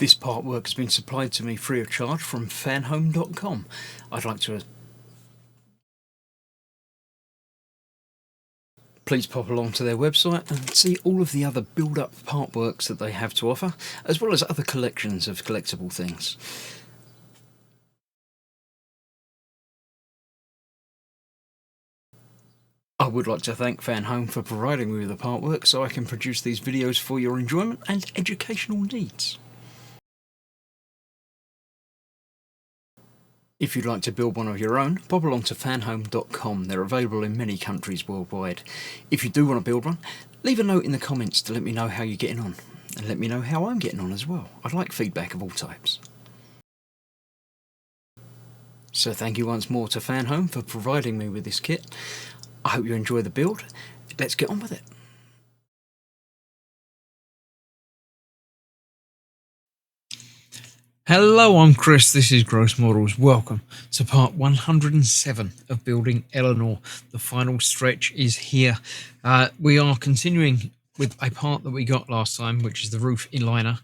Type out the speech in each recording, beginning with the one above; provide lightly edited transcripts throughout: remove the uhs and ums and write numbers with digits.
This artwork has been supplied to me free of charge from Fanhome.com. I'd like to please pop along to their website and see all of the other build-up artworks that they have to offer, as well as other collections of collectible things. I would like to thank Fanhome for providing me with the artwork so I can produce these videos for your enjoyment and educational needs. If you'd like to build one of your own, pop along to fanhome.com. They're available in many countries worldwide. If you do want to build one, leave a note in the comments to let me know how you're getting on, and let me know how I'm getting on as well. I'd like feedback of all types. So thank you once more to Fanhome for providing me with this kit. I hope you enjoy the build. Let's get on with it. Hello, I'm Chris, this is Gross Models. Welcome to part 107 of building Eleanor. The final stretch is here. We are continuing with a part that we got last time, which is the roof inliner.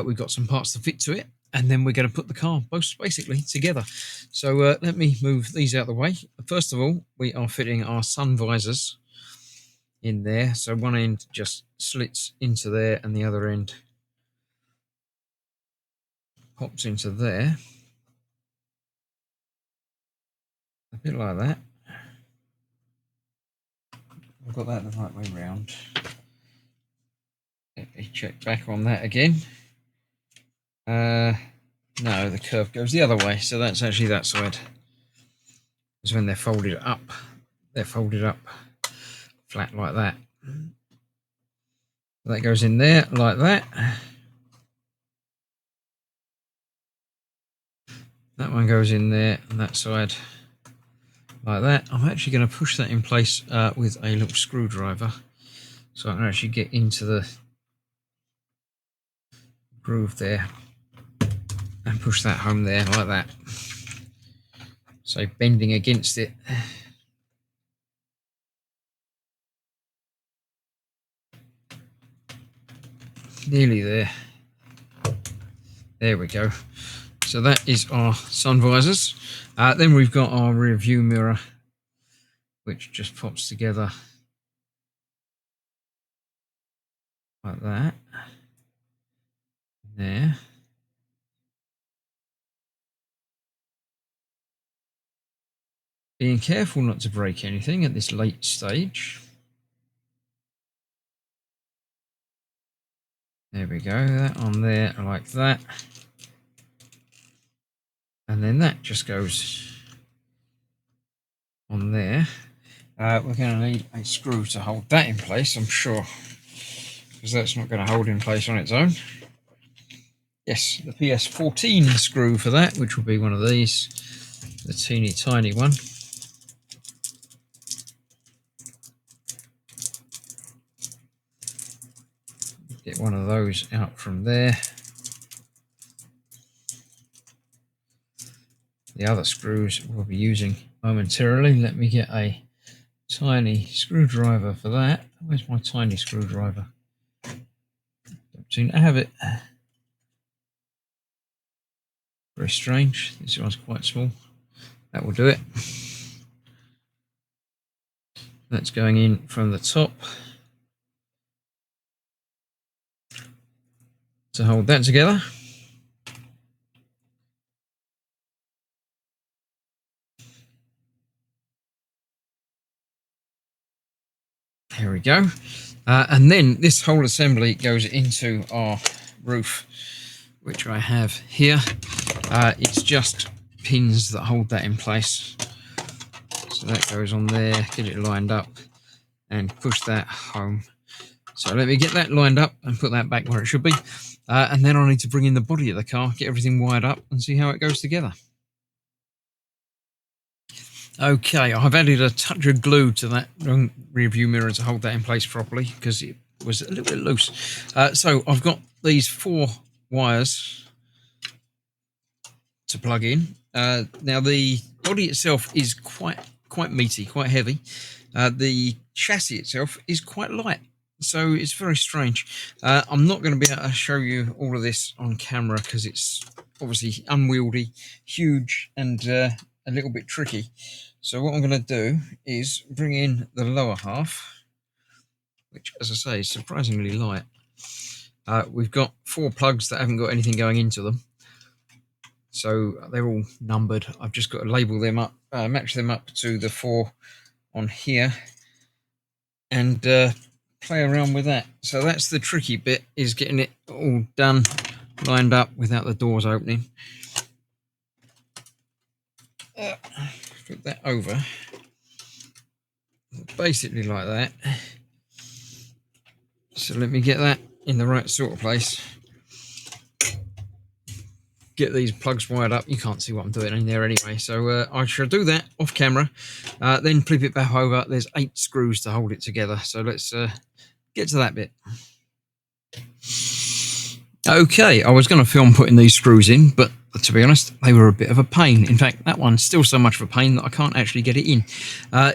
We've got some parts to fit to it, and then we're going to put the car basically together. So let me move these out of the way. First of all, we are fitting our sun visors in there. So one end just slits into there, and the other end pops into there, a bit like that. I've got that the right way round. Let me check back on that again. No, the curve goes the other way, so that's actually that side. Because when they're folded up flat like that. That goes in there like that. That one goes in there on that side like that. I'm actually going to push that in place with a little screwdriver so I can actually get into the groove there and push that home there like that. So bending against it. Nearly there. There we go. So that is our sun visors. Then we've got our rear view mirror, which just pops together like that. There. Being careful not to break anything at this late stage. There we go, that on there like that. And then that just goes on there. We're going to need a screw to hold that in place, I'm sure, because that's not going to hold in place on its own. Yes, the PS14 screw for that, which will be one of these, the teeny tiny one. Get one of those out from there. The other screws we'll be using momentarily. Let me get a tiny screwdriver for that. Where's my tiny screwdriver? Don't seem to have it. Very strange. This one's quite small. That will do it. That's going in from the top to hold that together. There we go. And then this whole assembly goes into our roof, which I have here. It's just pins that hold that in place. So that goes on there, get it lined up and push that home. So let me get that lined up and put that back where it should be. And then I need to bring in the body of the car, get everything wired up and see how it goes together. Okay, I've added a touch of glue to that rear view mirror to hold that in place properly because it was a little bit loose. So I've got these 4 wires to plug in. Now the body itself is quite meaty, quite heavy. The chassis itself is quite light. So it's very strange. I'm not going to be able to show you all of this on camera because it's obviously unwieldy, huge, and a little bit tricky. So what I'm going to do is bring in the lower half, which, as I say, is surprisingly light. We've got 4 plugs that haven't got anything going into them, so they're all numbered. I've just got to label them up, match them up to the 4 on here, and play around with that. So that's the tricky bit, is getting it all done, lined up without the doors opening. Flip that over, basically like that. So let me get that in the right sort of place. Get these plugs wired up. You can't see what I'm doing in there anyway, so I shall do that off camera, then flip it back over. There's 8 screws to hold it together, so let's get to that bit. Okay, I was going to film putting these screws in, but to be honest, they were a bit of a pain. In fact, that one's still so much of a pain that I can't actually get it in.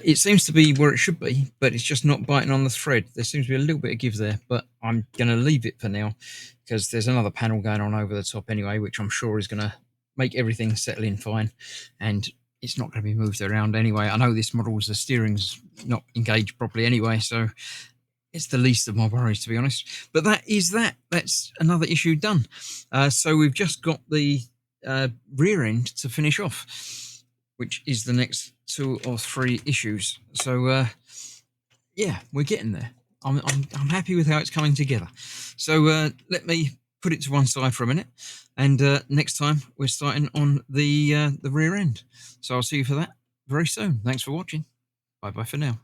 It seems to be where it should be, but it's just not biting on the thread. There seems to be a little bit of give there, but I'm going to leave it for now because there's another panel going on over the top anyway, which I'm sure is going to make everything settle in fine, and it's not going to be moved around anyway. I know this model's the steering's not engaged properly anyway, so it's the least of my worries, to be honest. But that's another issue done. So we've just got the rear end to finish off, which is the next 2 or 3 issues. So yeah, we're getting there. I'm happy with how it's coming together. So let me put it to one side for a minute, and next time we're starting on the rear end. So I'll see you for that very soon. Thanks for watching. Bye bye for now.